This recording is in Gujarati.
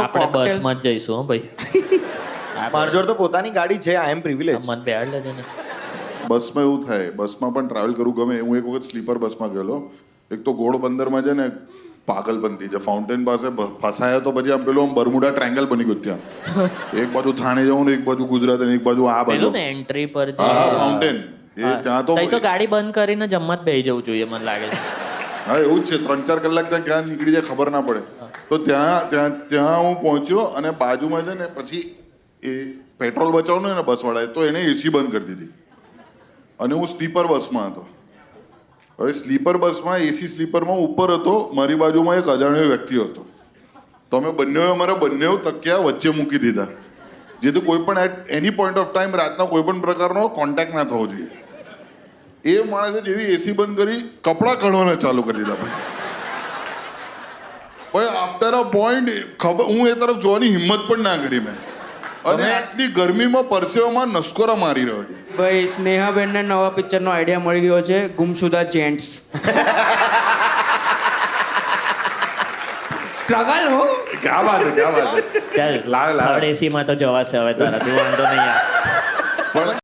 આપણે બસમાં જ જઈશું હો ભાઈ. મારી જોડે તો પોતાની ગાડી છે. આઈ એમ પ્રિવિલેજ. મને બેહાડ લેજે ને. બસમાં એવું થાય, બસમાં પણ ટ્રાવેલ કરવું ગમે. હું એક વખત સ્લીપર બસમાં ગયેલો. એક તો ઘોડબંદરમાં છે ને પાગલપંથી છે. ફાઉન્ટેન પાસે ફસાયા તો પછી આમ પેલું આમ બરમુડા ટ્રાયંગલ બની ગયું ત્યાં. એક બાજુ થાણે જવું ને એક બાજુ ગુજરાત અને એક બાજુ આ બાજુ. પેલું ને એન્ટ્રી પર જે હા ફાઉન્ટેન એ ત્યાં તો તઈ તો ગાડી બંધ કરીને જમવા જ બેસી જવું જોઈએ મને લાગે છે. હા એવું જ છે. 3-4 કલાક ત્યાં ક્યાં નીકળી જાય ખબર ના પડે. તો ત્યાં હું પહોંચ્યો અને બાજુમાં છે ને પછી એ પેટ્રોલ બચાવવાનું ને બસવાળાએ તો એને એસી બંધ કરી દીધી અને હું સ્લીપર બસમાં હતો. હવે સ્લીપર બસમાં એસી સ્લીપરમાં ઉપર હતો, મારી બાજુમાં એક અજાણ્યો વ્યક્તિ હતો. તો અમે અમારા બંને તકિયા વચ્ચે મૂકી દીધા, જેથી કોઈ પણ at any point of time રાતના કોઈ પણ પ્રકારનો કોન્ટેક્ટ ના થવો જોઈએ. એ માણસે જેવી એસી બંધ કરી કપડાં કાઢવાના ચાલુ કરી દીધા ભાઈ આફ્ટર અ પોઈન્ટ ખબર હું એ તરફ જોવાની હિંમત પણ ના કરી મેં. અને આટલી ગરમીમાં પરસેવામાં નસકોરા મારી રહ્યો છે. ભાઈ સ્નેહાબેનને નવા પિક્ચરનો આઈડિયા મળી ગયો છે, ગુમશુદા જેન્ટ્સ. સ્ટ્રગલ હો. ક્યાં વાત છે, ક્યાં વાત છે. ચાલ લાવ થર્ડ એસી માં તો જવાશે હવે તારાથી વાંધો નહીં યાર. પણ